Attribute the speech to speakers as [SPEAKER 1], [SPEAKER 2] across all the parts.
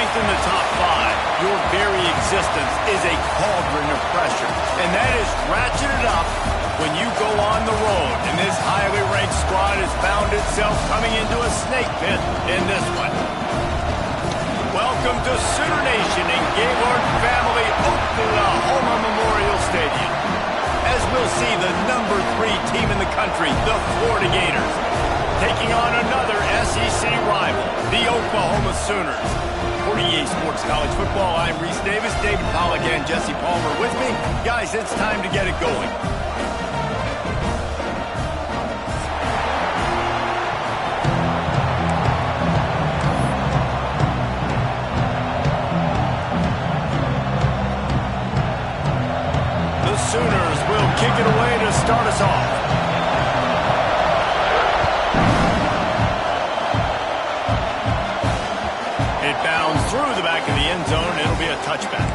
[SPEAKER 1] placed in the top 5, your very existence is a cauldron of pressure. And that is ratcheted up when you go on the road. And this highly ranked squad has found itself coming into a snake pit in this one. Welcome to Sooner Nation in Gaylord Family Oklahoma Memorial Stadium. As we'll see the number 3 team in the country, the Florida Gators, taking on another SEC rival, the Oklahoma Sooners. For EA Sports College Football, I'm Reese Davis, David Pollack, and Jesse Palmer with me. Guys, it's time to get it going. Sooners will kick it away to start us off. It bounds through the back of the end zone. It'll be a touchback.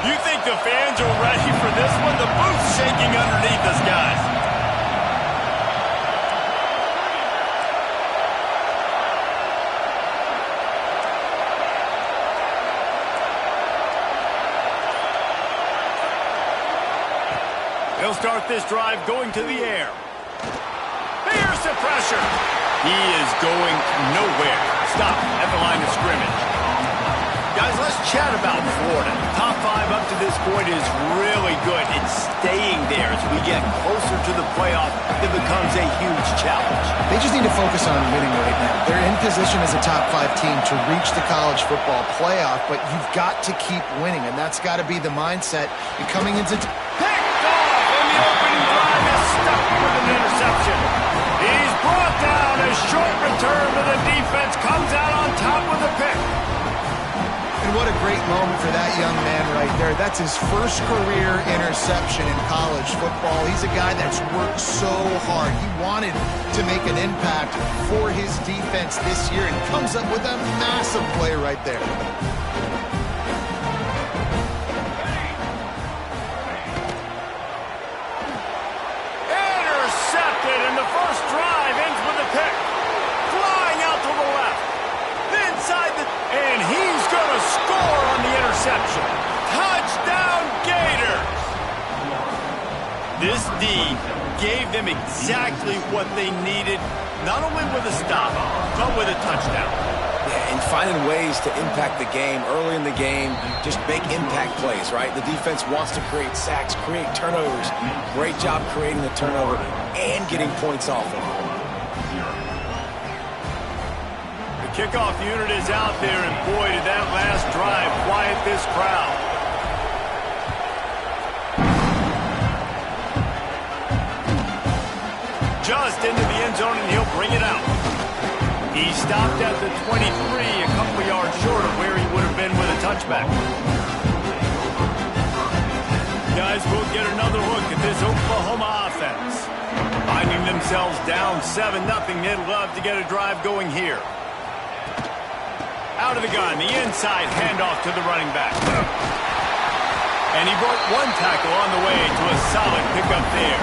[SPEAKER 1] You think the fans are ready for this one? The booth's shaking underneath us, guys. He'll start this drive going to the air. Here's the pressure. He is going nowhere. Stop at the line of scrimmage. Guys, let's chat about Florida. Top 5 up to this point is really good. It's staying there. As we get closer to the playoff, it becomes a huge challenge.
[SPEAKER 2] They just need to focus on winning right now. They're in position as a top 5 team to reach the college football playoff, but you've got to keep winning, and that's got to be the mindset. You're coming into...
[SPEAKER 1] Opening drive is stuck with an interception. He's brought down. A short return to the defense comes out on top with a pick.
[SPEAKER 2] And what a great moment for that young man right there. That's his first career interception in college football. He's a guy that's worked so hard. He wanted to make an impact for his defense this year and comes up with a massive play right there.
[SPEAKER 1] And the first drive ends with a pick. Flying out to the left. Inside the... And he's going to score on the interception. Touchdown, Gators! This D gave them exactly what they needed, not only with a stop, but with a touchdown.
[SPEAKER 3] Yeah, and finding ways to impact the game early in the game, just make impact plays, right? The defense wants to create sacks, create turnovers. Great job creating the turnover and getting points off of it.
[SPEAKER 1] The kickoff unit is out there, and boy, did that last drive quiet this crowd. Just into the end zone, and he'll bring it out. He stopped at the 23, a couple yards short of where he would have been with a touchback. Guys, we'll get another look at this Oklahoma offense. Finding themselves down 7-0, they'd love to get a drive going here. Out of the gun, the inside handoff to the running back. And he broke one tackle on the way to a solid pickup there.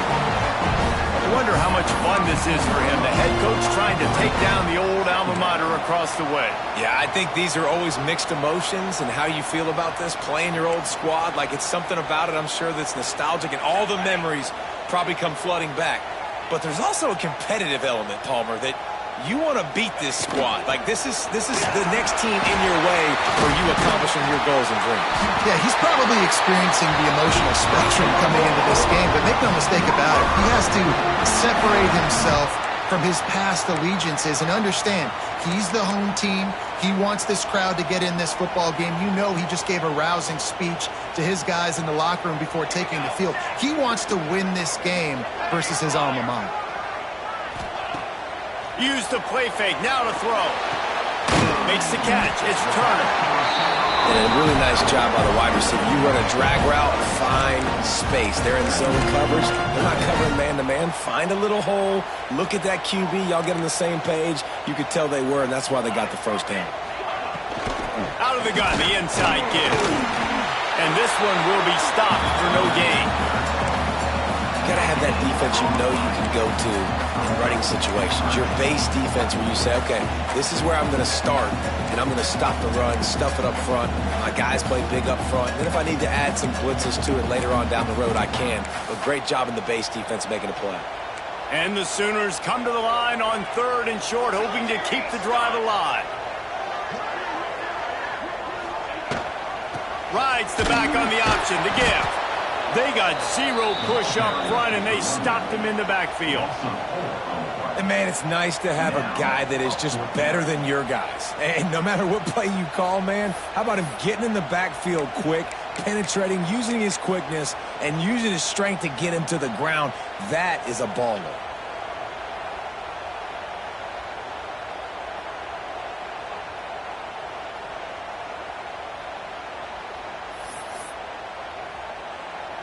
[SPEAKER 1] I wonder how much fun this is for him. The head coach trying to take down the old alma mater across the way.
[SPEAKER 3] Yeah, I think these are always mixed emotions and how you feel about this, playing your old squad. Like, it's something about it, I'm sure, that's nostalgic, and all the memories probably come flooding back. But there's also a competitive element, Palmer, that you want to beat this squad. Like, this is the next team in your way for you accomplishing your goals and dreams.
[SPEAKER 2] Yeah, he's probably experiencing the emotional spectrum coming into this game, but make no mistake about it, he has to separate himself from his past allegiances and understand he's the home team. He wants this crowd to get in this football game. You know, he just gave a rousing speech to his guys in the locker room before taking the field. He wants to win this game versus his alma mater.
[SPEAKER 1] Use the play fake, now to throw. Makes the catch, it's Turner.
[SPEAKER 3] And a really nice job by the wide receiver. You run a drag route, find space. They're in zone coverage. They're not covering man-to-man. Find a little hole. Look at that QB. Y'all get on the same page. You could tell they were, and that's why they got the first down.
[SPEAKER 1] Out of the gun, the inside give. And this one will be stopped for no gain.
[SPEAKER 3] got to have that defense you know you can go to in running situations. Your base defense where you say, okay, this is where I'm going to start, and I'm going to stop the run, stuff it up front. My guys play big up front. And if I need to add some blitzes to it later on down the road, I can. But great job in the base defense making a play.
[SPEAKER 1] And the Sooners come to the line on 3rd and short, hoping to keep the drive alive. Rides the back on the option to give. They got 0 push up front, and they stopped him in the backfield.
[SPEAKER 3] And, man, it's nice to have a guy that is just better than your guys. And no matter what play you call, man, how about him getting in the backfield quick, penetrating, using his quickness, and using his strength to get him to the ground? That is a baller.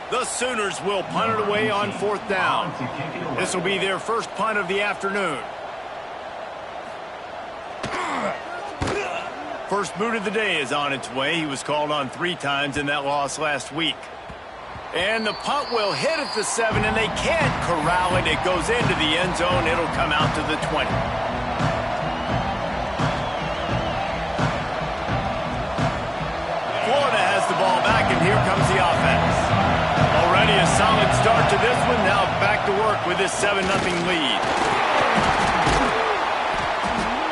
[SPEAKER 1] The Sooners will punt it away on 4th down. This will be their first punt of the afternoon. First boot of the day is on its way. He was called on 3 times in that loss last week. And the punt will hit at the 7, and they can't corral it. It goes into the end zone. It'll come out to the 20. Florida has the ball back, and here comes the offense. Already a solid start to this one. Now back to work with this 7-0 lead.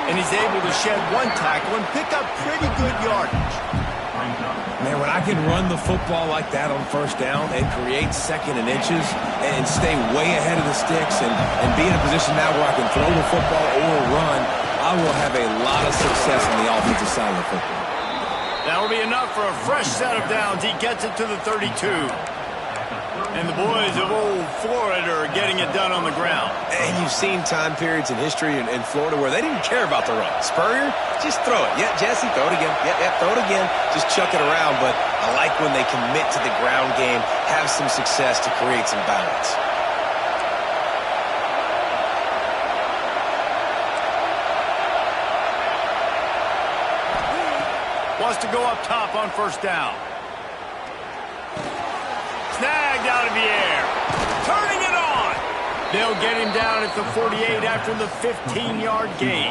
[SPEAKER 1] And he's able to shed 1 tackle and pick up pretty good yardage.
[SPEAKER 3] Man, when I can run the football like that on 1st down and create 2nd and inches and stay way ahead of the sticks and be in a position now where I can throw the football or run, I will have a lot of success on the offensive side of the football.
[SPEAKER 1] That'll be enough for a fresh set of downs. He gets it to the 32. And the boys of old Florida are getting it done on the ground.
[SPEAKER 3] And you've seen time periods in history in Florida where they didn't care about the run. Spurrier, just throw it. Yeah, Jesse, throw it again. Yeah, throw it again. Just chuck it around. But I like when they commit to the ground game, have some success to create some balance.
[SPEAKER 1] Wants to go up top on 1st down. Snagged out of the air. Turning it on. They'll get him down at the 48 after the 15-yard gain.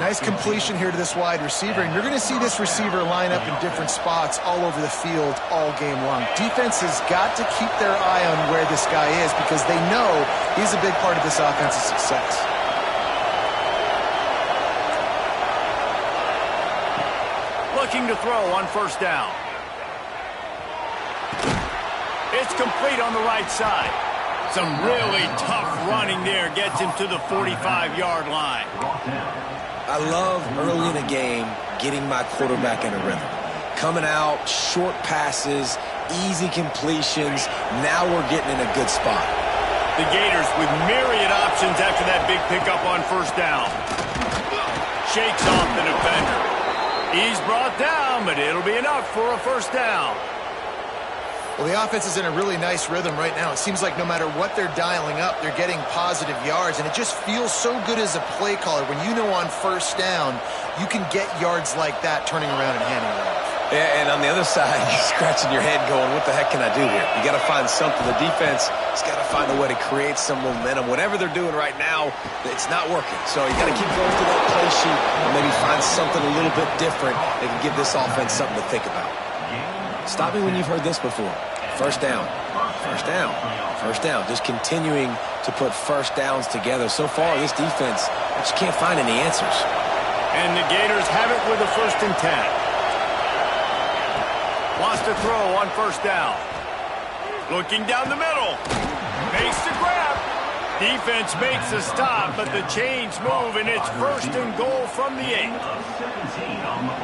[SPEAKER 2] Nice completion here to this wide receiver, and you're going to see this receiver line up in different spots all over the field all game long. Defense has got to keep their eye on where this guy is because they know he's a big part of this offense's success.
[SPEAKER 1] Looking to throw on 1st down. It's complete on the right side. Some really tough running there gets him to the 45-yard line.
[SPEAKER 3] I love early in a game getting my quarterback in a rhythm. Coming out, short passes, easy completions. Now we're getting in a good spot.
[SPEAKER 1] The Gators with myriad options after that big pickup on 1st down. Shakes off the defender. He's brought down, but it'll be enough for a 1st down.
[SPEAKER 2] Well, the offense is in a really nice rhythm right now. It seems like no matter what they're dialing up, they're getting positive yards, and it just feels so good as a play caller when you know on 1st down you can get yards like that turning around and handing it off.
[SPEAKER 3] Yeah, and on the other side, you're scratching your head going, what the heck can I do here? You got to find something. The defense has got to find a way to create some momentum. Whatever they're doing right now, it's not working. So you got to keep going through that play sheet and maybe find something a little bit different that can give this offense something to think about. Stop me when you've heard this before. 1st down, 1st down, 1st down. Just continuing to put 1st downs together. So far, this defense just can't find any answers.
[SPEAKER 1] And the Gators have it with a 1st and 10. Wants to throw on 1st down. Looking down the middle. Makes the grab. Defense makes a stop, but the chains move, and it's 1st and goal from the 8.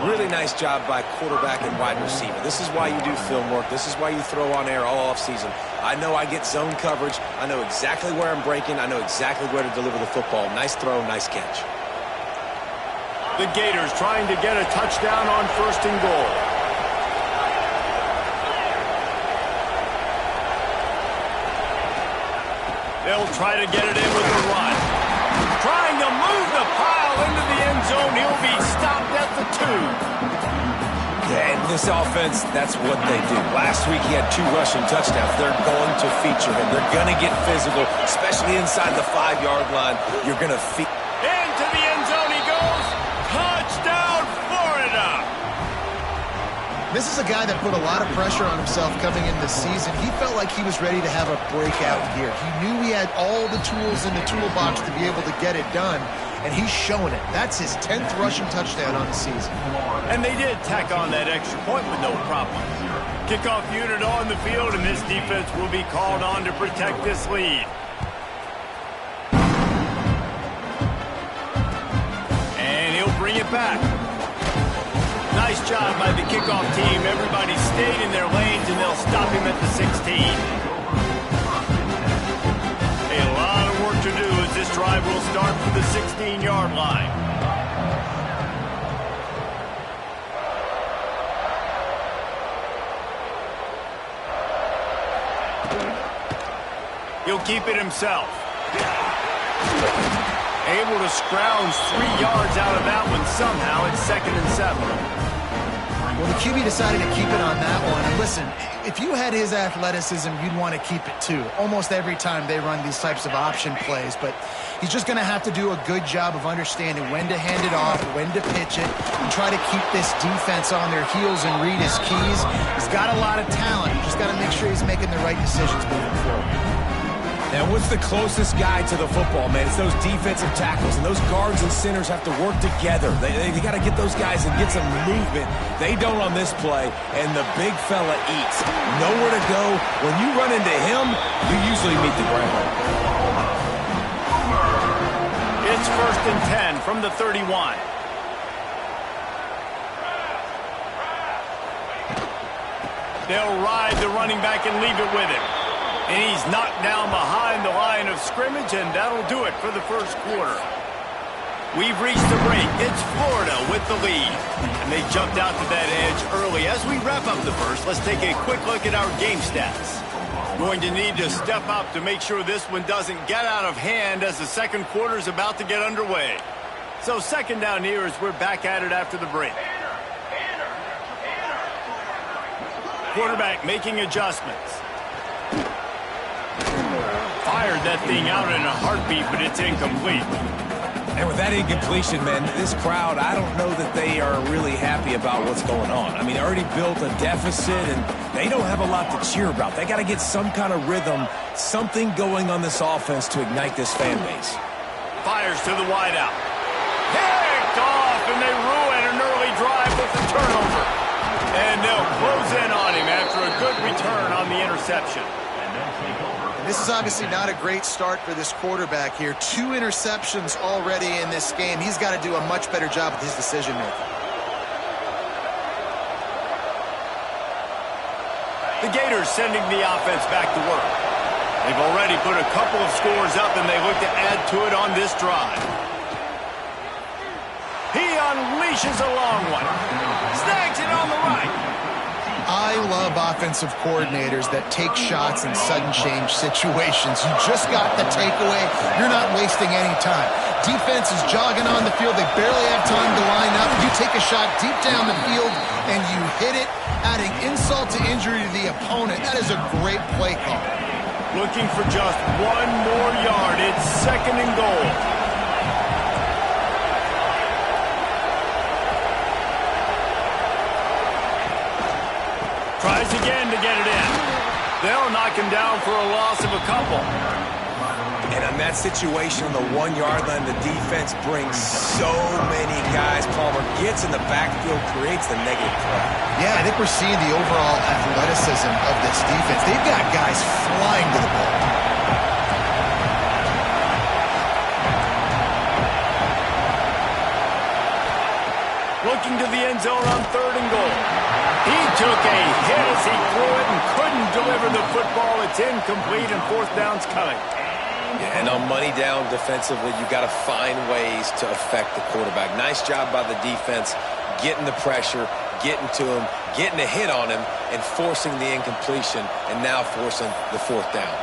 [SPEAKER 3] Really nice job by quarterback and wide receiver. This is why you do film work. This is why you throw on air all offseason. I know I get zone coverage. I know exactly where I'm breaking. I know exactly where to deliver the football. Nice throw, nice catch.
[SPEAKER 1] The Gators trying to get a touchdown on 1st and goal. They'll try to get it in with the run. Trying to move the pile into the end zone. He'll be stopped at the 2.
[SPEAKER 3] Yeah, and This offense, that's what they do. Last week he had 2 rushing touchdowns. They're going to feature him. They're going to get physical, especially inside the 5-yard line. You're going to feed.
[SPEAKER 1] Into the end zone he goes. Touchdown, Florida!
[SPEAKER 2] This is a guy that put a lot of pressure on himself coming in this season. He felt like he was ready to have a breakout year. He knew he had all the tools in the toolbox to be able to get it done, and he's showing it. That's his 10th rushing touchdown on the season.
[SPEAKER 1] And they did tack on that extra point with no problem. Kickoff unit on the field, and this defense will be called on to protect this lead. And he'll bring it back. Nice job by the kickoff team. Everybody stayed in their lanes, and they'll stop him at the 16. A lot of work to do as this drive will start from the 16-yard line. He'll keep it himself. Able to scrounge 3 yards out of that one somehow. It's 2nd and 7.
[SPEAKER 2] Well, the QB decided to keep it on that one. And listen, if you had his athleticism, you'd want to keep it too. Almost every time they run these types of option plays. But he's just going to have to do a good job of understanding when to hand it off, when to pitch it, and try to keep this defense on their heels and read his keys. He's got a lot of talent. You just got to make sure he's making the right decisions moving forward.
[SPEAKER 3] Now, what's the closest guy to the football, man? It's those defensive tackles, and those guards and centers have to work together. They got to get those guys and get some movement. They don't on this play, and the big fella eats. Nowhere to go. When you run into him, you usually meet the ground.
[SPEAKER 1] It's 1st and 10 from the 31. They'll ride the running back and leave it with him. And he's knocked down behind the line of scrimmage, and that'll do it for the first quarter. We've reached the break. It's Florida with the lead. And they jumped out to that edge early. As we wrap up the first, let's take a quick look at our game stats. Going to need to step up to make sure this one doesn't get out of hand as the second quarter is about to get underway. So 2nd down here as we're back at it after the break. Quarterback making adjustments. Fired that thing out in a heartbeat, but it's incomplete.
[SPEAKER 3] And with that incompletion, man, this crowd, I don't know that they are really happy about what's going on. I mean, they already built a deficit, and they don't have a lot to cheer about. They got to get some kind of rhythm, something going on this offense to ignite this fan base.
[SPEAKER 1] Fires to the wideout. Picked off, and they ruin an early drive with the turnover. And they'll close in on him after a good return on the interception.
[SPEAKER 2] This is obviously not a great start for this quarterback here. 2 interceptions already in this game. He's got to do a much better job with his decision-making.
[SPEAKER 1] The Gators sending the offense back to work. They've already put a couple of scores up, and they look to add to it on this drive. He unleashes a long one. Snags it on the right.
[SPEAKER 2] I love offensive coordinators that take shots in sudden change situations. You just got the takeaway. You're not wasting any time. Defense is jogging on the field. They barely have time to line up. You take a shot deep down the field, and you hit it, adding insult to injury to the opponent. That is a great play call.
[SPEAKER 1] Looking for just 1 more yard. It's 2nd and goal. Tries again to get it in. They'll knock him down for a loss of a couple.
[SPEAKER 3] And on that situation on the 1-yard line, the defense brings so many guys. Palmer gets in the backfield, creates the negative play.
[SPEAKER 2] Yeah, I think we're seeing the overall athleticism of this defense. They've got guys flying to the ball.
[SPEAKER 1] Looking to the end zone on 3rd and goal. He took a hit as he threw it and couldn't deliver the football. It's incomplete, and 4th down's coming.
[SPEAKER 3] Yeah, and on money down defensively, you got to find ways to affect the quarterback. Nice job by the defense, getting the pressure, getting to him, getting a hit on him, and forcing the incompletion, and now forcing the 4th down.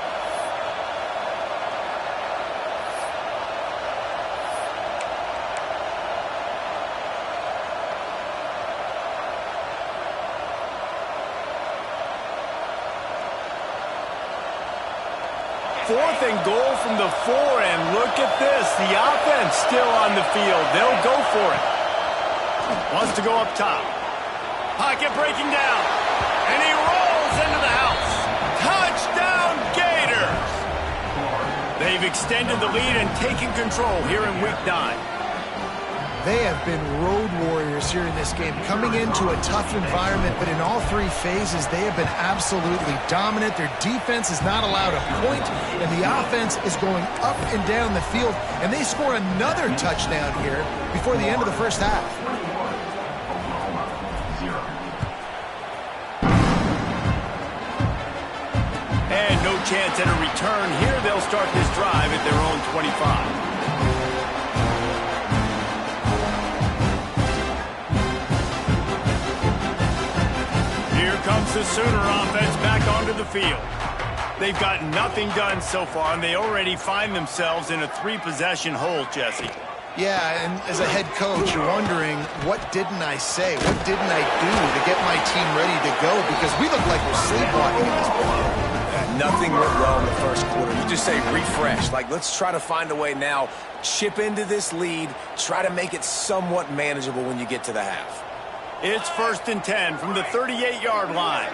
[SPEAKER 1] 4th and goal from the 4, and look at this. The offense still on the field. They'll go for it. Wants to go up top. Pocket breaking down. And he rolls into the house. Touchdown, Gators! They've extended the lead and taken control here in Week 9.
[SPEAKER 2] They have been road warriors here in this game, coming into a tough environment, but in all 3 phases, they have been absolutely dominant. Their defense is not allowed a point, and the offense is going up and down the field, and they score another touchdown here before the end of the first half.
[SPEAKER 1] And no chance at a return here. They'll start this drive at their own 25. Comes the Sooner offense back onto the field. They've got nothing done so far, and they already find themselves in a 3-possession hole, Jesse.
[SPEAKER 2] Yeah, and as a head coach, you're wondering, what didn't I say? What didn't I do to get my team ready to go? Because we look like we're sleepwalking at this point.
[SPEAKER 3] Nothing went well in the first quarter. You just say refresh. Like, let's try to find a way now. Chip into this lead. Try to make it somewhat manageable when you get to the half.
[SPEAKER 1] It's 1st and 10 from the 38-yard line.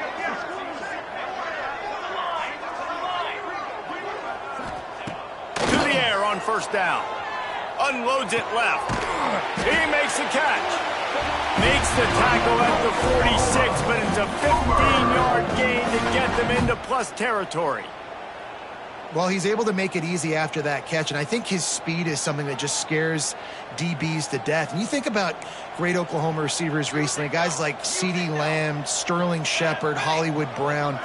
[SPEAKER 1] To the air on 1st down. Unloads it left. He makes the catch. Makes the tackle at the 46, but it's a 15-yard gain to get them into plus territory.
[SPEAKER 2] Well, he's able to make it easy after that catch, and I think his speed is something that just scares DBs to death. And you think about great Oklahoma receivers recently, guys like CeeDee Lamb, Sterling Shepard, Hollywood Brown.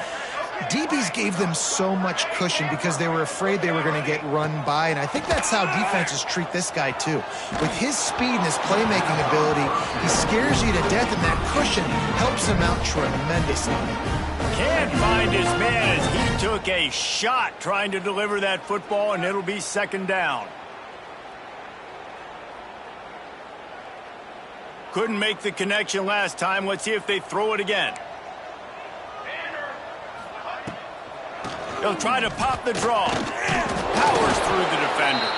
[SPEAKER 2] DBs gave them so much cushion because they were afraid they were going to get run by, and I think that's how defenses treat this guy too. With his speed and his playmaking ability, he scares you to death, and that cushion helps him out tremendously.
[SPEAKER 1] Can't find his man as he took a shot trying to deliver that football, and it'll be 2nd down. Couldn't make the connection last time. Let's see if they throw it again. He'll try to pop the draw. Powers through the defender.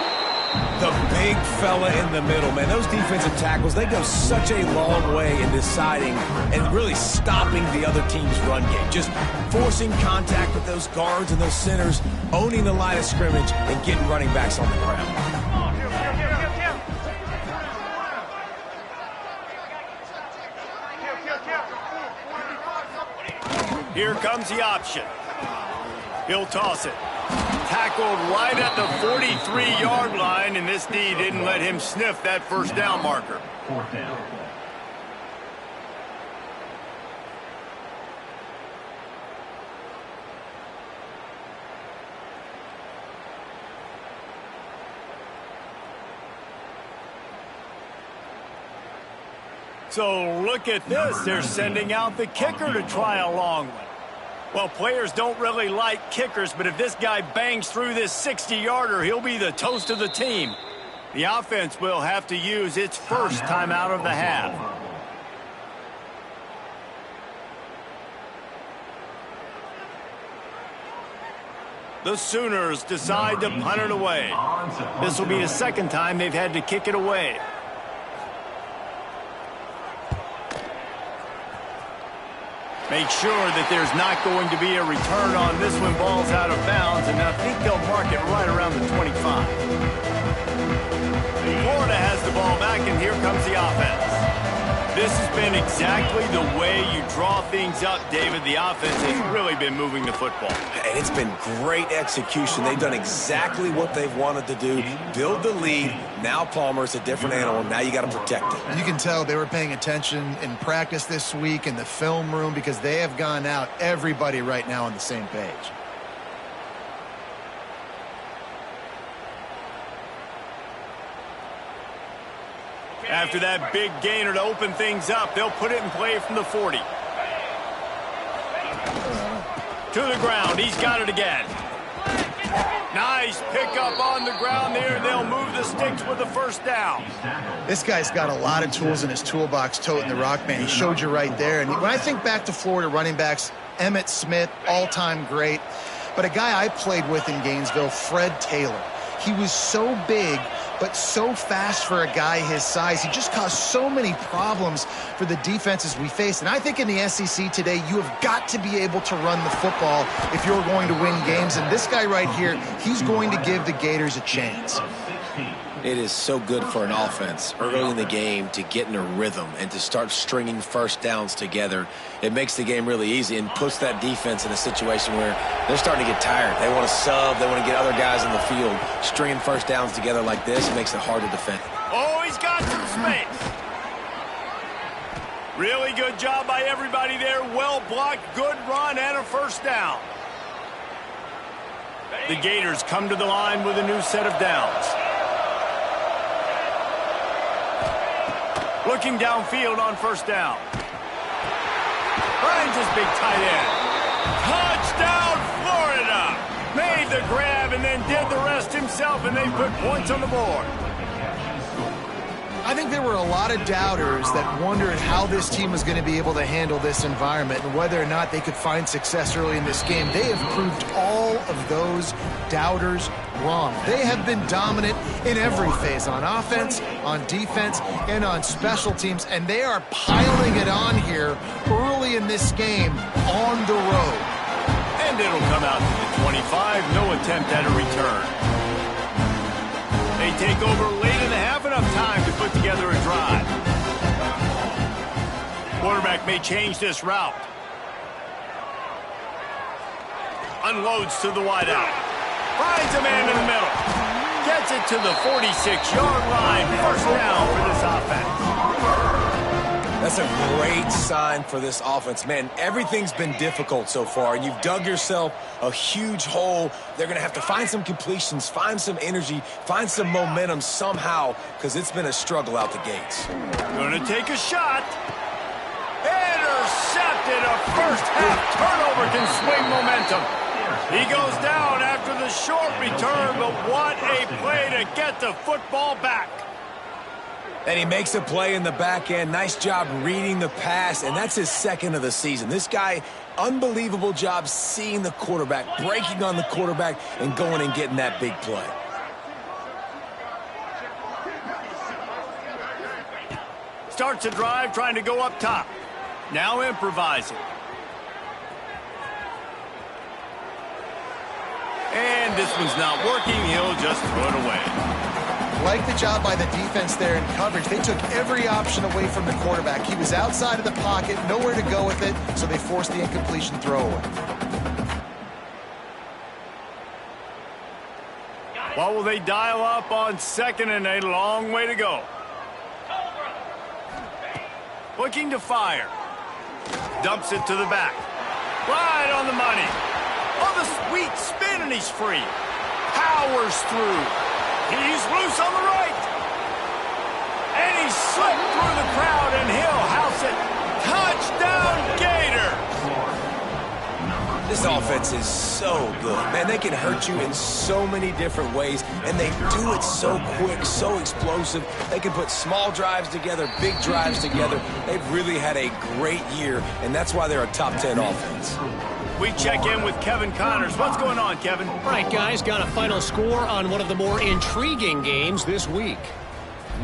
[SPEAKER 3] The big fella in the middle, man. Those defensive tackles, they go such a long way in deciding and really stopping the other team's run game. Just forcing contact with those guards and those centers, owning the line of scrimmage, and getting running backs on the ground.
[SPEAKER 1] Here comes the option. He'll toss it. Tackled right at the 43-yard line, and this D didn't let him sniff that 1st down marker.
[SPEAKER 4] 4th down.
[SPEAKER 1] So look at this. They're sending out the kicker to try a long one. Well, players don't really like kickers, but if this guy bangs through this 60-yarder, he'll be the toast of the team. The offense will have to use its first timeout of the half. The Sooners decide to punt it away. This will be the 2nd time they've had to kick it away. Make sure that there's not going to be a return on this one. Ball's out of bounds, and I think they'll mark it right around the 25. Florida has the ball back, and here comes the offense. This has been exactly the way you draw things up, David. The offense has really been moving the football.
[SPEAKER 3] And it's been great execution. They've done exactly what they've wanted to do. Build the lead. Now Palmer's a different animal. Now you got to protect it.
[SPEAKER 2] You can tell they were paying attention in practice this week in the film room because they have gone out, everybody right now on the same page.
[SPEAKER 1] After that big gainer to open things up, they'll put it in play from the 40. To the ground. He's got it again. Nice pickup on the ground there. They'll move the sticks with the 1st down.
[SPEAKER 2] This guy's got a lot of tools in his toolbox toting the rock, man. He showed you right there. And when I think back to Florida running backs, Emmitt Smith, all-time great. but a guy I played with in Gainesville, Fred Taylor. He was so big, but so fast for a guy his size. He just caused so many problems for the defenses we faced. And I think in the SEC today, you have got to be able to run the football if you're going to win games. And this guy right here, he's going to give the Gators a chance.
[SPEAKER 3] It is so good for an offense early in the game to get in a rhythm and to start stringing first downs together. It makes the game really easy and puts that defense in a situation where they're starting to get tired. They want to sub. They want to get other guys in the field. Stringing first downs together like this makes it hard to defend.
[SPEAKER 1] Oh, he's got some space. Really good job by everybody there. Well blocked, good run, and a first down. The Gators come to the line with a new set of downs. Looking downfield on first down. Finds his big tight end. Touchdown, Florida! Made the grab and then did the rest himself, and they put points on the board.
[SPEAKER 2] I think there were a lot of doubters that wondered how this team was going to be able to handle this environment and whether or not they could find success early in this game. They have proved all of those doubters wrong. They have been dominant in every phase, on offense, on defense, and on special teams, and they are piling it on here early in this game on the road.
[SPEAKER 1] And it'll come out to the 25, no attempt at a return. They take over late in the half, enough time to put together a drive. Quarterback may change this route. Unloads to the wideout. Finds a man in the middle. Gets it to the 46-yard line. First down for this offense.
[SPEAKER 3] That's a great sign for this offense. Man, everything's been difficult so far, and you've dug yourself a huge hole. They're going to have to find some completions, find some energy, find some momentum somehow, because it's been a struggle out the gates.
[SPEAKER 1] Going to take a shot. Intercepted. A first-half turnover can swing momentum. He goes down after the short return, but what a play to get the football back.
[SPEAKER 3] And he makes a play in the back end. Nice job reading the pass, and that's his second of the season. This guy, unbelievable job seeing the quarterback, breaking on the quarterback, and going and getting that big play.
[SPEAKER 1] Starts a drive trying to go up top. Now improvising. And this one's not working. He'll just throw it away.
[SPEAKER 2] Like the job by the defense there in coverage. They took every option away from the quarterback. He was outside of the pocket, nowhere to go with it, so they forced the incompletion throwaway.
[SPEAKER 1] What will they dial up on second and a long way to go? Looking to fire. Dumps it to the back. Right on the money. Oh, the sweet spin, and he's free. Powers through. He's loose on the right. And he slipped through the crowd, and he'll house it. Touchdown, Gators!
[SPEAKER 3] This offense is so good. Man, they can hurt you in so many different ways, and they do it so quick, so explosive. They can put small drives together, big drives together. They've really had a great year, and that's why they're a top 10 offense.
[SPEAKER 1] We check in with Kevin Connors. What's going on, Kevin?
[SPEAKER 4] All right, guys, got a final score on one of the more intriguing games this week.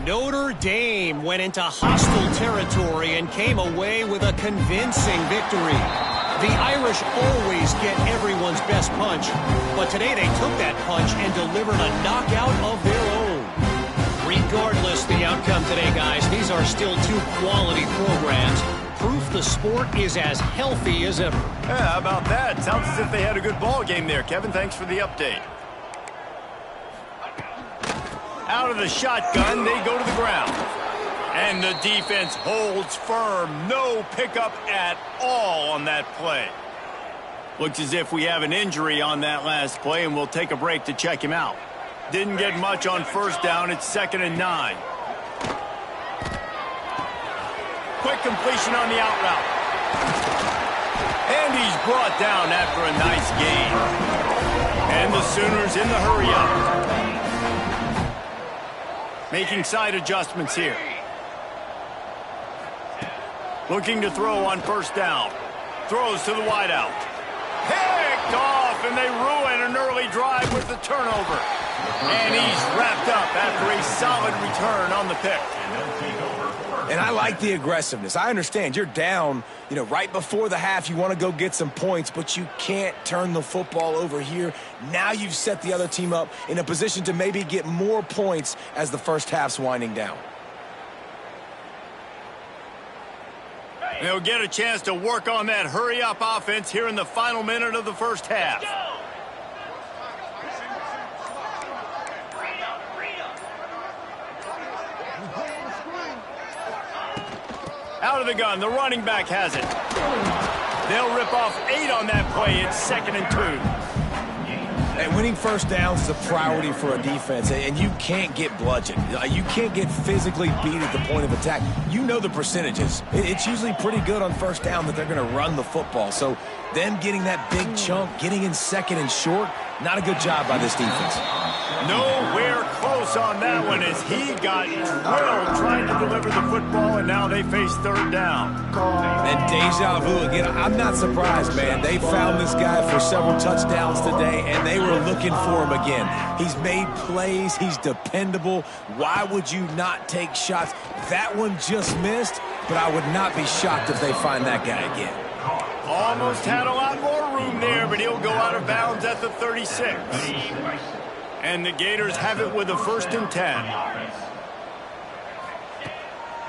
[SPEAKER 4] Notre Dame went into hostile territory and came away with a convincing victory. The Irish always get everyone's best punch, but today they took that punch and delivered a knockout of their own. Regardless the outcome today, guys, these are still two quality programs. Proof the sport is as healthy as ever.
[SPEAKER 1] Yeah, how about that? Sounds as if they had a good ball game there. Kevin, thanks for the update. Out of the shotgun, they go to the ground. And the defense holds firm. No pickup at all on that play. Looks as if we have an injury on that last play, and we'll take a break to check him out. Didn't get much on first down. It's 2nd and 9. Quick completion on the out route. And he's brought down after a nice gain. And the Sooners in the hurry-up. Making side adjustments here. Looking to throw on first down. Throws to the wideout. Picked off off, and they ruin an early drive with the turnover. And he's wrapped up after a solid return on the pick.
[SPEAKER 3] And I like the aggressiveness. I understand you're down, right before the half. You want to go get some points, but you can't turn the football over here. Now you've set the other team up in a position to maybe get more points as the first half's winding down.
[SPEAKER 1] They'll get a chance to work on that hurry-up offense here in the final minute of the first half. Out of the gun, the running back has it. They'll rip off 8 on that play. It's 2nd and 2.
[SPEAKER 3] And winning first downs is a priority for a defense, and you can't get bludgeoned. You can't get physically beat at the point of attack. You know the percentages. It's usually pretty good on first down that they're going to run the football. So them getting that big chunk, getting in 2nd and short, not a good job by this defense.
[SPEAKER 1] Nowhere close on that one as he got drilled trying to deliver the football, and now they face 3rd down.
[SPEAKER 3] And deja vu again. I'm not surprised, man. They found this guy for several touchdowns today, and they were looking for him again. He's made plays. He's dependable. Why would you not take shots? That one just missed, but I would not be shocked if they find that guy again.
[SPEAKER 1] Almost had a lot more room there, but he'll go out of bounds at the 36. And the Gators have it with a 1st and 10.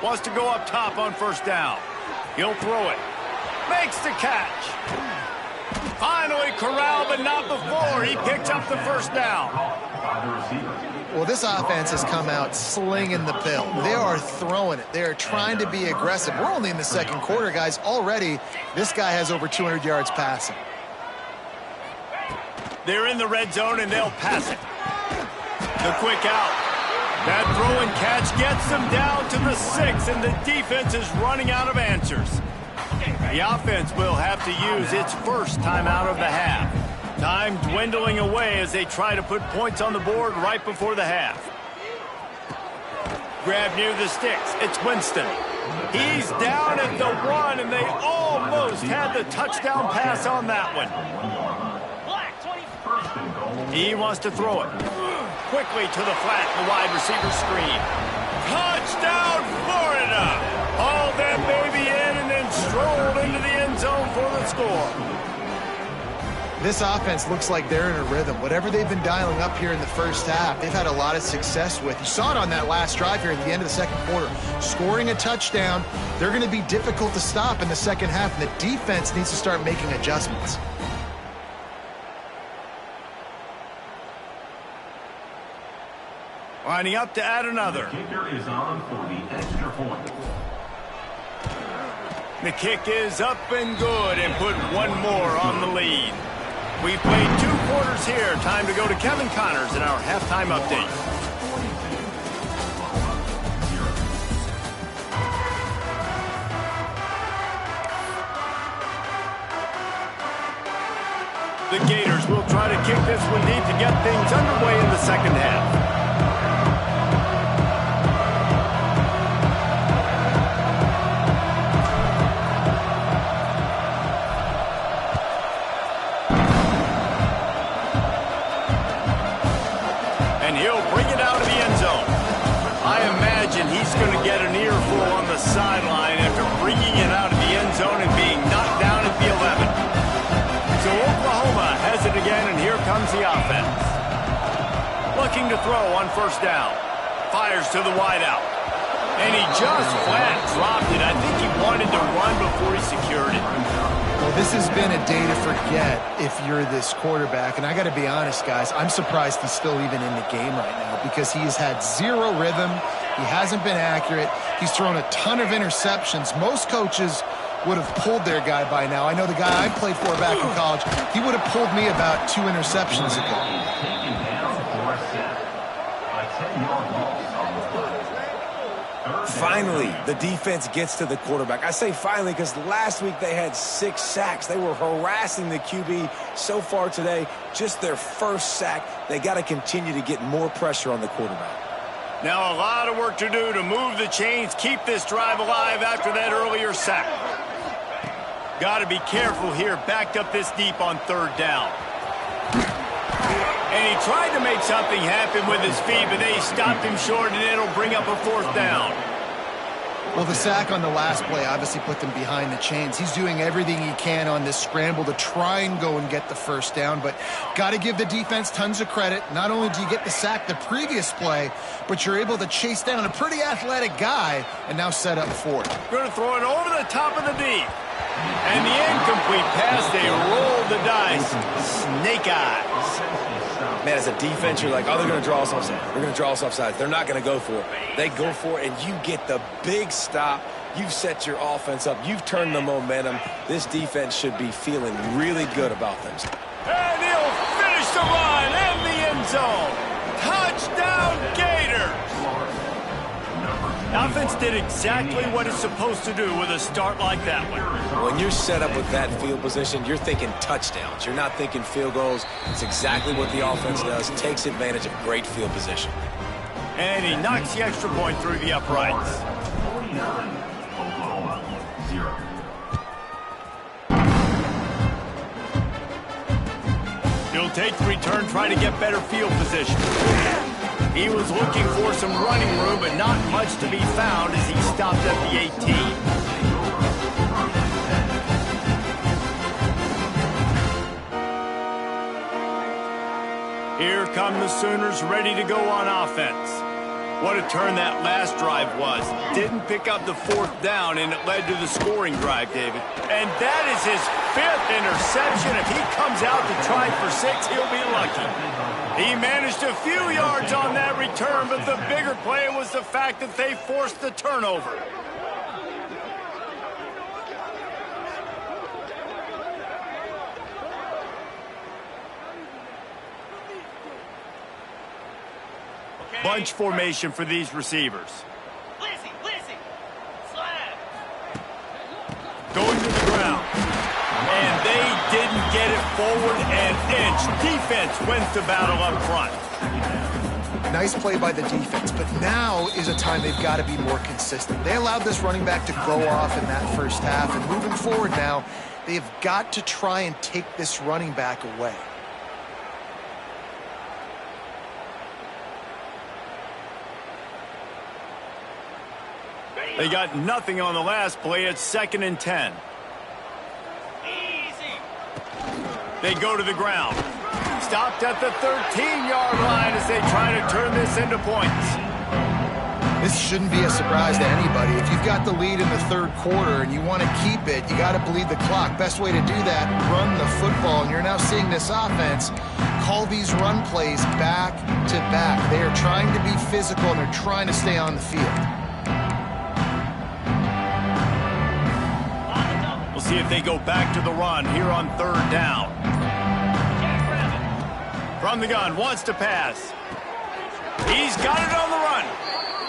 [SPEAKER 1] Wants to go up top on 1st down. He'll throw it. Makes the catch. Finally corralled, but not before. He picks up the 1st down.
[SPEAKER 2] Well, this offense has come out slinging the pill. They are throwing it. They are trying to be aggressive. We're only in the 2nd quarter, guys. Already, this guy has over 200 yards passing.
[SPEAKER 1] They're in the red zone, and they'll pass it. The quick out. That throw and catch gets them down to the 6, and the defense is running out of answers. The offense will have to use its first timeout of the half. Time dwindling away as they try to put points on the board right before the half. Grab near the sticks. It's Winston. He's down at the 1, and they almost had the touchdown pass on that one. He wants to throw it. Quickly to the flat, the wide receiver screen. Touchdown, Florida! Hauled that baby in and then strolled into the end zone for the score.
[SPEAKER 2] This offense looks like they're in a rhythm. Whatever they've been dialing up here in the first half, they've had a lot of success with. You saw it on that last drive here at the end of the 2nd quarter. Scoring a touchdown, they're going to be difficult to stop in the 2nd half, and the defense needs to start making adjustments.
[SPEAKER 1] Lining up to add another.
[SPEAKER 5] The kicker is on for the extra point.
[SPEAKER 1] The kick is up and good and put one more on the lead. We've played 2 quarters here. Time to go to Kevin Connors in our halftime update. The Gators will try to kick this one deep to get things underway in the 2nd half. He's going to get an earful on the sideline after bringing it out of the end zone and being knocked down at the 11. So Oklahoma has it again, and here comes the offense. Looking to throw on 1st down. Fires to the wideout. And he just flat dropped it. I think he wanted to run before he secured it.
[SPEAKER 2] Well, this has been a day to forget if you're this quarterback. And I got to be honest, guys, I'm surprised he's still even in the game right now because he has had 0 rhythm. He hasn't been accurate. He's thrown a ton of interceptions. Most coaches would have pulled their guy by now. I know the guy I played for back in college, he would have pulled me about 2 interceptions ago.
[SPEAKER 3] Finally, the defense gets to the quarterback. I say finally because last week they had 6 sacks. They were harassing the QB so far today. Just their first sack. They got to continue to get more pressure on the quarterback.
[SPEAKER 1] Now a lot of work to do to move the chains, keep this drive alive after that earlier sack. Got to be careful here, backed up this deep on 3rd down. And he tried to make something happen with his feet, but they stopped him short, and it'll bring up a 4th down.
[SPEAKER 2] Well, the sack on the last play obviously put them behind the chains. He's doing everything he can on this scramble to try and go and get the 1st down, but got to give the defense tons of credit. Not only do you get the sack the previous play, but you're able to chase down a pretty athletic guy and now set up 4th.
[SPEAKER 1] Going to throw it over the top of the deep. And the incomplete pass, they rolled the dice. Snake eyes.
[SPEAKER 3] Man, as a defense, you're like, oh, they're going to draw us offside. They're going to draw us offside. They're not going to go for it. They go for it, and you get the big stop. You've set your offense up. You've turned the momentum. This defense should be feeling really good about themselves.
[SPEAKER 1] And he'll finish the run in the end zone. Touchdown, Gators. The offense did exactly what it's supposed to do with a start like that one.
[SPEAKER 3] When you're set up with that field position, you're thinking touchdowns. You're not thinking field goals. It's exactly what the offense does. Takes advantage of great field position.
[SPEAKER 1] And he knocks the extra point through the uprights.
[SPEAKER 5] 49, Oklahoma, 0.
[SPEAKER 1] He'll take the return, try to get better field position. He was looking for some running room, but not much to be found as he stopped at the 18. Here come the Sooners ready to go on offense. What a turn that last drive was. Didn't pick up the 4th down, and it led to the scoring drive, David. And that is his 5th interception. If he comes out to try for 6, he'll be lucky. He managed a few yards on that return, but the bigger play was the fact that they forced the turnover. Bunch formation for these receivers.
[SPEAKER 6] Lizzie, slide.
[SPEAKER 1] Going to the ground. And they didn't get it forward an inch. Defense wins the battle up front.
[SPEAKER 2] Nice play by the defense, but now is a time they've got to be more consistent. They allowed this running back to go off in that first half, and moving forward now, they've got to try and take this running back away.
[SPEAKER 1] They got nothing on the last play. It's 2nd and 10.
[SPEAKER 6] Easy.
[SPEAKER 1] They go to the ground. Stopped at the 13-yard line as they try to turn this into points.
[SPEAKER 2] This shouldn't be a surprise to anybody. If you've got the lead in the 3rd quarter and you want to keep it, you got to bleed the clock. Best way to do that, run the football. And you're now seeing this offense call these run plays back to back. They are trying to be physical, and they're trying to stay on the field.
[SPEAKER 1] We'll see if they go back to the run here on 3rd down. From the gun, wants to pass. He's got it on the run.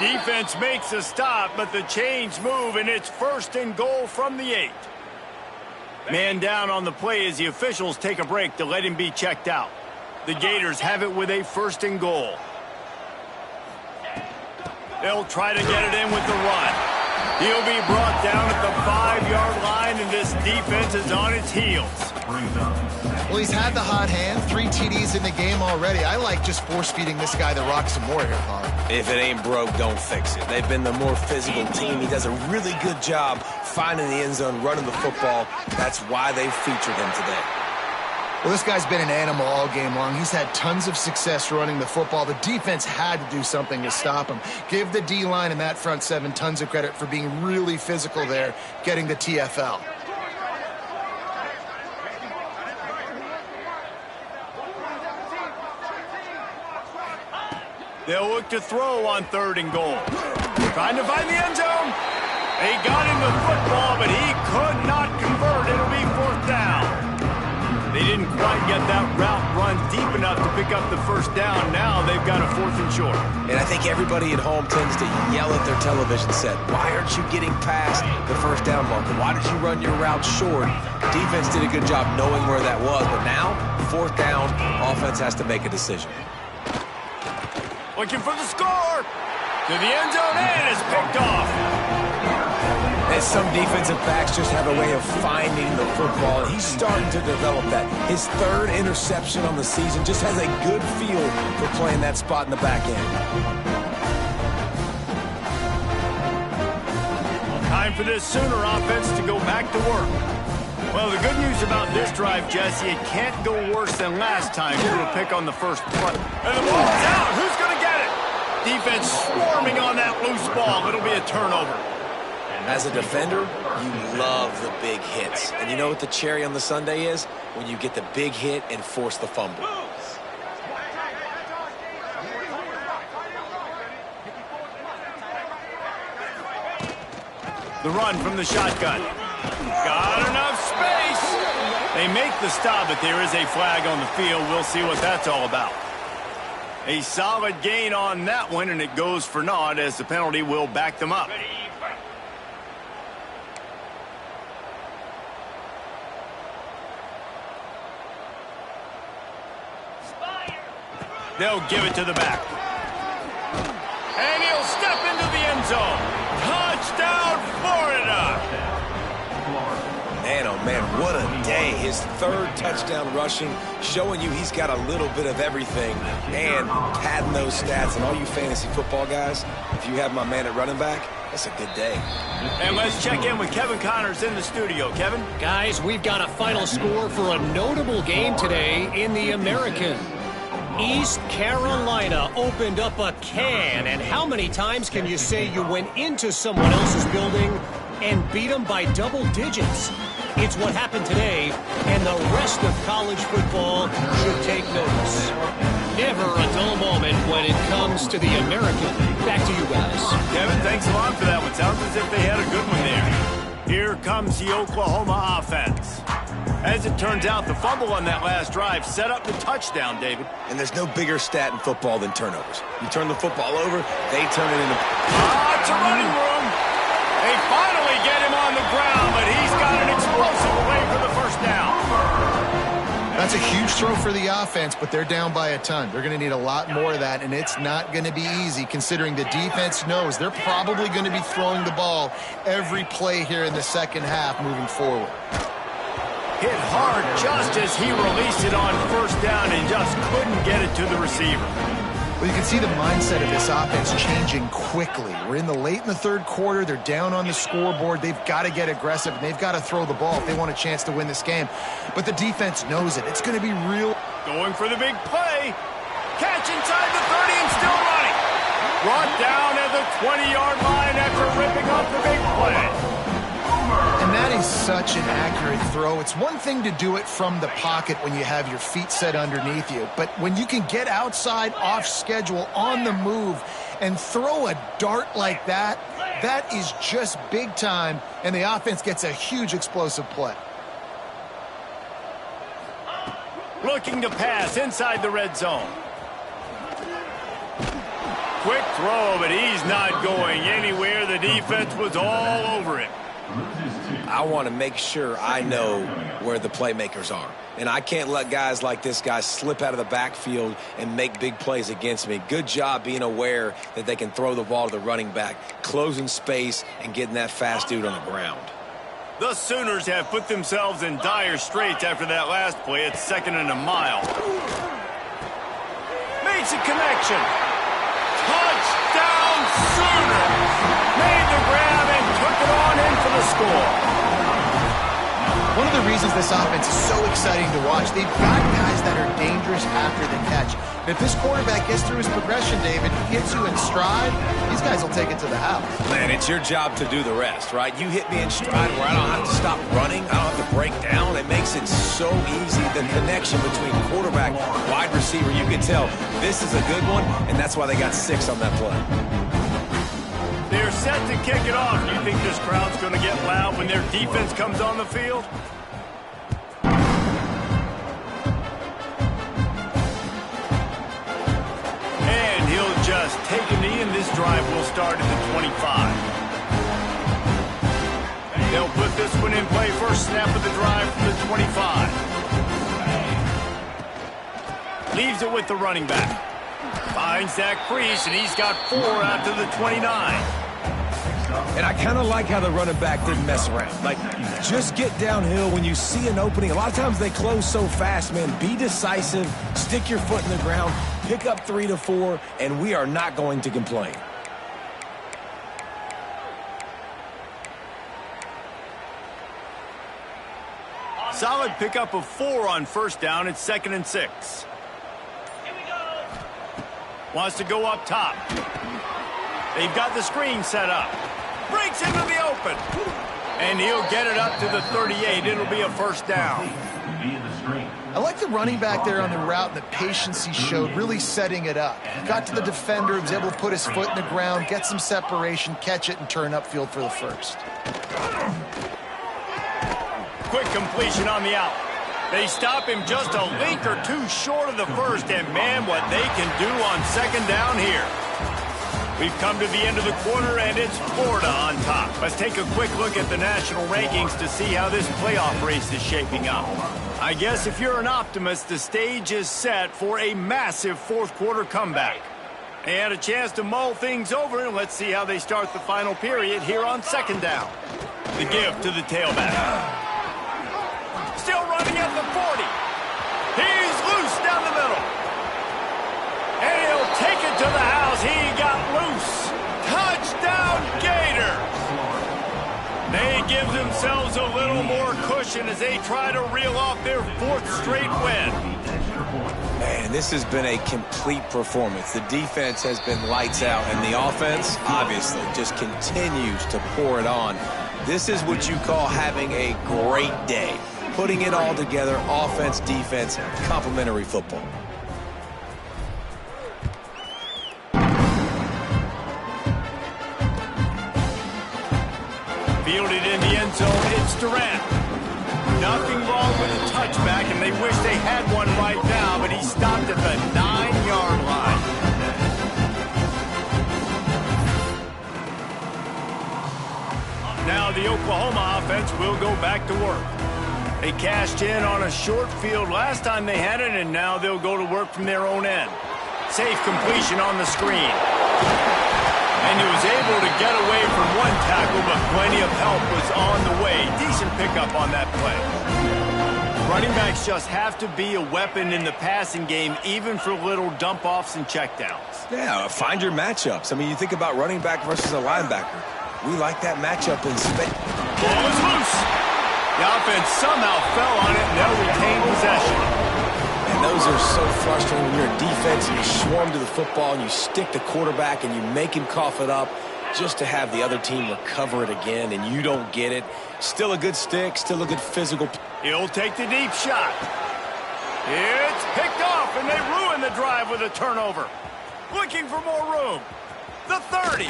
[SPEAKER 1] Defense makes a stop, but the chains move, and it's 1st and goal from the 8. Man down on the play as the officials take a break to let him be checked out. The Gators have it with a 1st and goal. They'll try to get it in with the run. He'll be brought down at the 5-yard line, and this defense is on its heels.
[SPEAKER 2] Well, he's had the hot hand, 3 TDs in the game already. I like just force-feeding this guy the rock some more here, Bob.
[SPEAKER 3] If it ain't broke, don't fix it. They've been the more physical team. He does a really good job finding the end zone, running the football. That's why they featured him today.
[SPEAKER 2] Well, this guy's been an animal all game long. He's had tons of success running the football. The defense had to do something to stop him. Give the D-line and that front 7 tons of credit for being really physical there, getting the TFL.
[SPEAKER 1] They'll look to throw on 3rd and goal. Trying to find the end zone. They got him the football, but he could not convert. It'll be 4th down. They didn't quite get that route run deep enough to pick up the 1st down. Now they've got a 4th and short.
[SPEAKER 3] And I think everybody at home tends to yell at their television set. Why aren't you getting past the 1st down marker? Why did you run your route short? Defense did a good job knowing where that was, but now, 4th down, offense has to make a decision.
[SPEAKER 1] Looking for the score. To the end zone, and it's picked off.
[SPEAKER 3] And some defensive backs just have a way of finding the football, and he's starting to develop that. His third interception on the season, just has a good feel for playing that spot in the back end.
[SPEAKER 1] Time for this Sooner offense to go back to work. Well, the good news about this drive, Jesse, it can't go worse than last time. Threw a pick on the first play. And the ball's out. Who's going to get it? Defense swarming on that loose ball. It'll be a turnover.
[SPEAKER 3] As a defender, you love the big hits. And you know what the cherry on the sundae is? When you get the big hit and force the fumble.
[SPEAKER 1] The run from the shotgun. Got enough space. They make the stop, but there is a flag on the field. We'll see what that's all about. A solid gain on that one, and it goes for naught as the penalty will back them up. They'll give it to the back. And he'll step into the end zone. Touchdown, Florida!
[SPEAKER 3] Man, oh man, what a day. His third touchdown rushing, showing you he's got a little bit of everything and padding those stats. And all you fantasy football guys, if you have my man at running back, that's a good day.
[SPEAKER 1] And let's check in with Kevin Connors in the studio. Kevin?
[SPEAKER 4] Guys, we've got a final score for a notable game today in the American. East Carolina opened up a can, and how many times can you say you went into someone else's building and beat them by double digits? It's what happened today, and the rest of college football should take notice. Never a dull moment when it comes to the American. Back to you guys.
[SPEAKER 1] Kevin, thanks a lot for that one. Sounds as if they had a good one there. Here comes the Oklahoma offense. As it turns out, the fumble on that last drive set up the touchdown, David.
[SPEAKER 3] And there's no bigger stat in football than turnovers. You turn the football over, they turn it into...
[SPEAKER 1] It's a running room. They finally get him on the ground, but he's got an explosive play for the first down.
[SPEAKER 2] That's a huge throw for the offense, but they're down by a ton. They're going to need a lot more of that, and it's not going to be easy considering the defense knows they're probably going to be throwing the ball every play here in the second half moving forward.
[SPEAKER 1] Hit hard just as he released it on first down and just couldn't get it to the receiver.
[SPEAKER 2] Well, you can see the mindset of this offense changing quickly. We're late in the third quarter. They're down on the scoreboard. They've got to get aggressive, and they've got to throw the ball if they want a chance to win this game. But the defense knows it. It's going to be real.
[SPEAKER 1] Going for the big play. Catch inside the 30 and still running. Brought down at the 20-yard line after ripping off the big play.
[SPEAKER 2] And that is such an accurate throw. It's one thing to do it from the pocket when you have your feet set underneath you, but when you can get outside, off schedule, on the move, and throw a dart like that, that is just big time, and the offense gets a huge explosive play.
[SPEAKER 1] Looking to pass inside the red zone. Quick throw, but he's not going anywhere. The defense was all over it.
[SPEAKER 3] I want to make sure I know where the playmakers are. And I can't let guys like this guy slip out of the backfield and make big plays against me. Good job being aware that they can throw the ball to the running back, closing space, and getting that fast dude on the ground.
[SPEAKER 1] The Sooners have put themselves in dire straits after that last play. It's 2nd and a mile. Makes a connection. Touchdown Sooners! Made the grab and took it on in for the score.
[SPEAKER 2] One of the reasons this offense is so exciting to watch, they've got guys that are dangerous after the catch. And if this quarterback gets through his progression, David, he hits you in stride, these guys will take it to the house.
[SPEAKER 3] Man, it's your job to do the rest, right? You hit me in stride where I don't have to stop running. I don't have to break down. It makes it so easy. The connection between quarterback, wide receiver, you can tell this is a good one, and that's why they got 6 on that play.
[SPEAKER 1] They're set to kick it off. You think this crowd's going to get loud when their defense comes on the field? And he'll just take a knee, and this drive will start at the 25. They'll put this one in play. First snap of the drive from the 25. Leaves it with the running back. Finds that crease, and he's got 4 out to the 29.
[SPEAKER 3] And I kind of like how the running back didn't mess around. Like, just get downhill when you see an opening. A lot of times they close so fast, man. Be decisive, stick your foot in the ground, pick up 3 to 4, and we are not going to complain.
[SPEAKER 1] Solid pickup of 4 on first down. It's 2nd and 6.
[SPEAKER 6] Here we go.
[SPEAKER 1] Wants to go up top. They've got the screen set up. Breaks into the open. And he'll get it up to the 38. It'll be a first down.
[SPEAKER 5] Via the screen.
[SPEAKER 2] I like the running back there on the route and the patience he showed, really setting it up. Got to the defender, was able to put his foot in the ground, get some separation, catch it, and turn upfield for the first.
[SPEAKER 1] Quick completion on the out. They stop him just a link or 2 short of the first, and man, what they can do on 2nd down here. We've come to the end of the quarter, and it's Florida on top. Let's take a quick look at the national rankings to see how this playoff race is shaping up. I guess if you're an optimist, the stage is set for a massive 4th quarter comeback. They had a chance to mull things over, and let's see how they start the final period here on 2nd down. The give to the tailback. Still running at the 40. He's loose down the middle. And he'll take it to the house. He got loose. Touchdown, Gator. They give themselves a little more cushion as they try to reel off their 4th straight win.
[SPEAKER 3] Man, this has been a complete performance. The defense has been lights out, and the offense, obviously, just continues to pour it on. This is what you call having a great day. Putting it all together, offense, defense, complementary football.
[SPEAKER 1] Fielded in the end zone, it's Durant. Nothing wrong with a touchback, and they wish they had one right now, but he stopped at the 9-yard line. Now the Oklahoma offense will go back to work. They cashed in on a short field last time they had it, and now they'll go to work from their own end. Safe completion on the screen. And he was able to get away from one tackle, but plenty of help was on the way. Decent pickup on that play. Running backs just have to be a weapon in the passing game, even for little dump-offs and checkdowns.
[SPEAKER 3] Yeah, find your matchups. I mean, you think about running back versus a linebacker. We like that matchup in space.
[SPEAKER 1] Ball is loose. The offense somehow fell on it, and they'll retain possession.
[SPEAKER 3] And those are so frustrating when you're a defense and you swarm to the football and you stick the quarterback and you make him cough it up just to have the other team recover it again, and you don't get it. Still a good stick, still a good physical.
[SPEAKER 1] He'll take the deep shot. It's picked off, and they ruin the drive with a turnover. Looking for more room. The 30.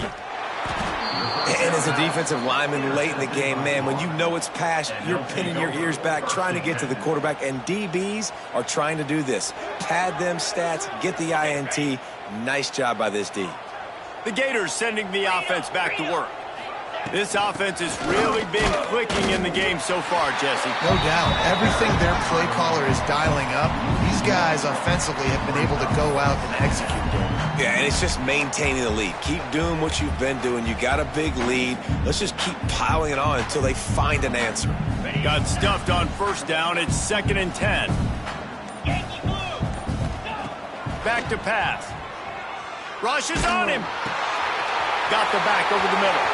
[SPEAKER 3] And as a defensive lineman late in the game, man, when you know it's past, you're pinning your ears back, trying to get to the quarterback, and DBs are trying to do this. Pad them stats, get the INT. Nice job by this D.
[SPEAKER 1] The Gators sending the offense back to work. This offense has really been clicking in the game so far, Jesse.
[SPEAKER 2] No doubt. Everything their play caller is dialing up, these guys offensively have been able to go out and execute.
[SPEAKER 3] Yeah, and it's just maintaining the lead. Keep doing what you've been doing. You got a big lead. Let's just keep piling it on until they find an answer.
[SPEAKER 1] Got stuffed on first down. It's 2nd and 10. Back to pass. Rushes on him. Got the back over the middle.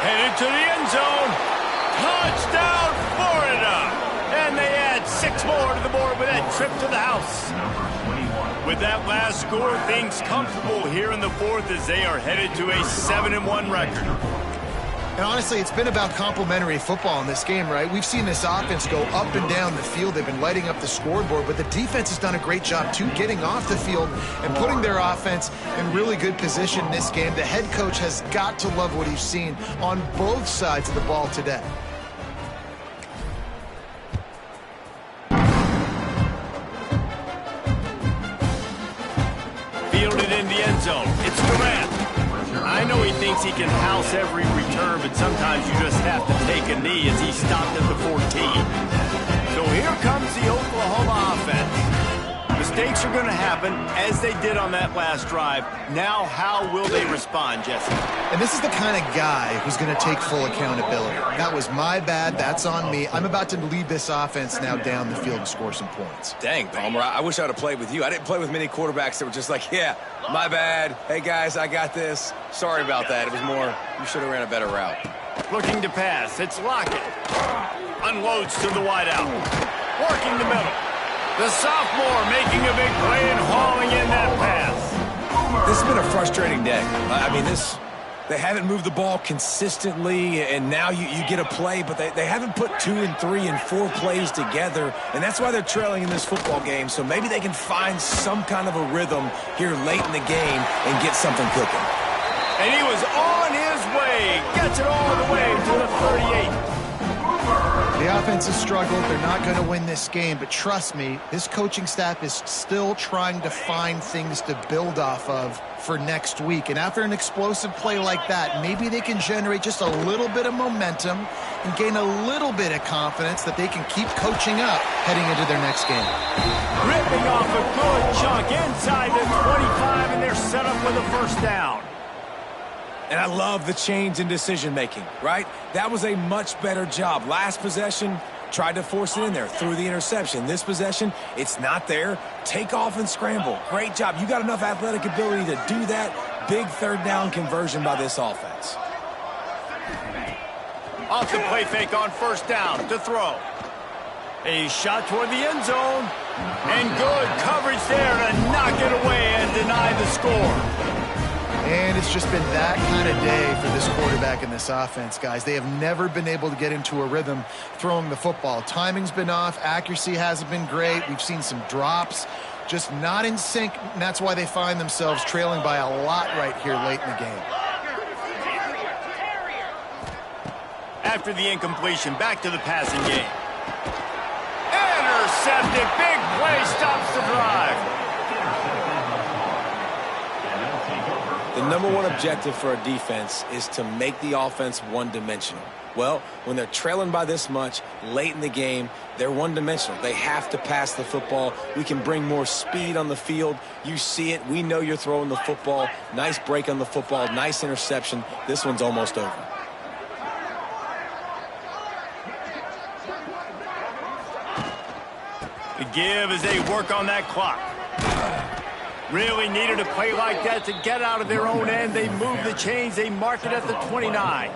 [SPEAKER 1] Headed to the end zone. Touchdown, Florida. And they add 6 more to the board with that trip to the house. With that last score, things comfortable here in the 4th as they are headed to a 7-1 record.
[SPEAKER 2] And honestly, it's been about complementary football in this game, right? We've seen this offense go up and down the field. They've been lighting up the scoreboard, but the defense has done a great job, too, getting off the field and putting their offense in really good position in this game. The head coach has got to love what he's seen on both sides of the ball today.
[SPEAKER 1] Fielded in the end zone. It's Durant. I know he thinks he can house every return, but sometimes you just have to take a knee as he stopped at the 14. So here comes the Oklahoma offense. Mistakes mistakes are going to happen, as they did on that last drive. Now, how will they respond, Jesse?
[SPEAKER 2] And this is the kind of guy who's going to take full accountability. That was my bad. That's on me. I'm about to lead this offense now down the field and score some points.
[SPEAKER 3] Dang, Palmer, I wish I would have played with you. I didn't play with many quarterbacks that were just like, yeah, my bad. Hey, guys, I got this. Sorry about that. It was more, you should have ran a better route.
[SPEAKER 1] Looking to pass. It's Lockett. Unloads to the wideout. Working the middle. The sophomore making a big play and hauling in that pass.
[SPEAKER 3] This has been a frustrating day. I mean, they haven't moved the ball consistently, and now you get a play, but they haven't put 2 and 3 and 4 plays together, and that's why they're trailing in this football game. So maybe they can find some kind of a rhythm here late in the game and get something cooking.
[SPEAKER 1] And he was on his way. Gets it all the way to the 38.
[SPEAKER 2] The offense has struggled. They're not going to win this game, but trust me, this coaching staff is still trying to find things to build off of for next week. And after an explosive play like that, maybe they can generate just a little bit of momentum and gain a little bit of confidence that they can keep coaching up heading into their next game.
[SPEAKER 1] Ripping off a good chunk inside the 25, and they're set up with a first down.
[SPEAKER 3] And I love the change in decision-making, right? That was a much better job. Last possession, tried to force it in there, threw the interception. This possession, it's not there. Take off and scramble. Great job. You got enough athletic ability to do that. Big third down conversion by this offense.
[SPEAKER 1] Off the play fake on first down to throw. A shot toward the end zone. And good coverage there to knock it away and deny the score.
[SPEAKER 2] And it's just been that kind of day for this quarterback and this offense, guys. They have never been able to get into a rhythm throwing the football. Timing's been off. Accuracy hasn't been great. We've seen some drops, just not in sync. And that's why they find themselves trailing by a lot right here late in the game.
[SPEAKER 1] After the incompletion, back to the passing game. Intercepted. Big play stops the drive.
[SPEAKER 3] The number one objective for a defense is to make the offense one-dimensional. Well, when they're trailing by this much late in the game, they're one-dimensional. They have to pass the football. We can bring more speed on the field. You see it. We know you're throwing the football. Nice break on the football. Nice interception. This one's almost over.
[SPEAKER 1] The give as they work on that clock. Really needed a play like that to get out of their own end. They move the chains. They mark it at the 29.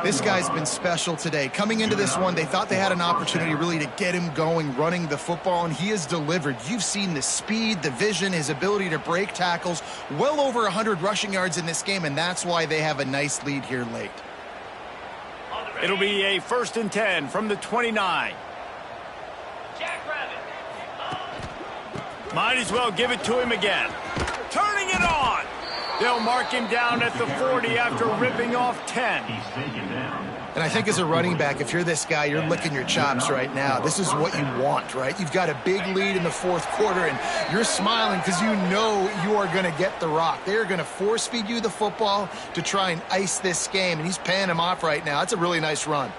[SPEAKER 2] This guy's been special today. Coming into this one, they thought they had an opportunity really to get him going, running the football, and he has delivered. You've seen the speed, the vision, his ability to break tackles. Well over 100 rushing yards in this game, and that's why they have a nice lead here late.
[SPEAKER 1] It'll be a 1st and 10 from the 29. Might as well give it to him again. Turning it on. They'll mark him down at the 40 after ripping off 10.
[SPEAKER 2] And I think as a running back, if you're this guy, you're licking your chops right now. This is what you want, right? You've got a big lead in the 4th quarter, and you're smiling because you know you are going to get the rock. They're going to force feed you the football to try and ice this game, and he's paying him off right now. That's a really nice run.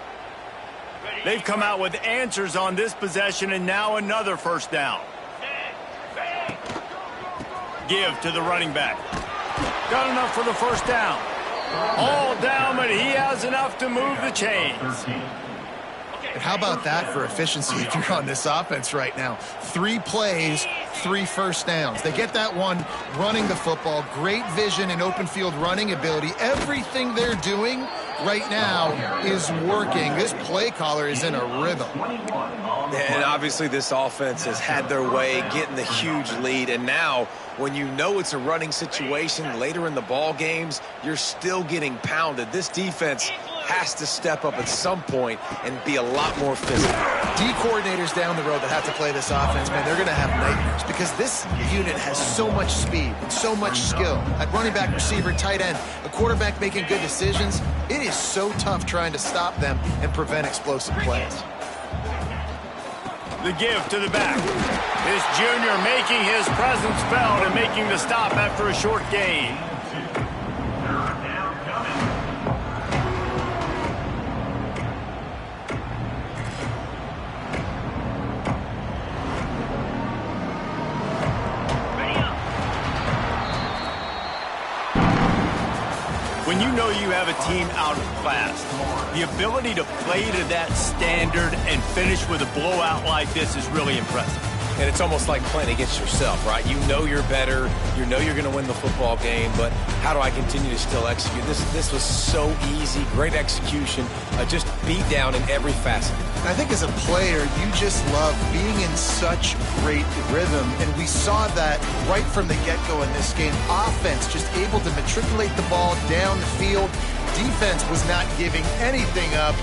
[SPEAKER 1] They've come out with answers on this possession, and now another first down. Give to the running back. Got enough for the first down. All down, but he has enough to move the chains.
[SPEAKER 2] And how about that for efficiency if you're on this offense right now? 3 plays, 3 first downs. They get that one running the football. Great vision and open field running ability. Everything they're doing right now is working. This play caller is in a rhythm.
[SPEAKER 3] And obviously this offense has had their way, getting the huge lead. And now when you know it's a running situation later in the ball games, you're still getting pounded. This defense has to step up at some point and be a lot more physical.
[SPEAKER 2] D coordinators down the road that have to play this offense, man, they're going to have nightmares because this unit has so much speed and so much skill. At running back, receiver, tight end, a quarterback making good decisions, it is so tough trying to stop them and prevent explosive plays.
[SPEAKER 1] The give to the back. This junior making his presence felt and making the stop after a short gain. you know you have a team outclassed, the ability to play to that standard and finish with a blowout like this is really impressive.
[SPEAKER 3] And it's almost like playing against yourself, right? You know you're better. You know you're going to win the football game, but how do I continue to still execute? This was so easy. Great execution. Just beat down in every facet.
[SPEAKER 2] And I think as a player, you just love being in such great rhythm. And we saw that right from the get-go in this game. Offense just able to matriculate the ball down the field. Defense was not giving anything up.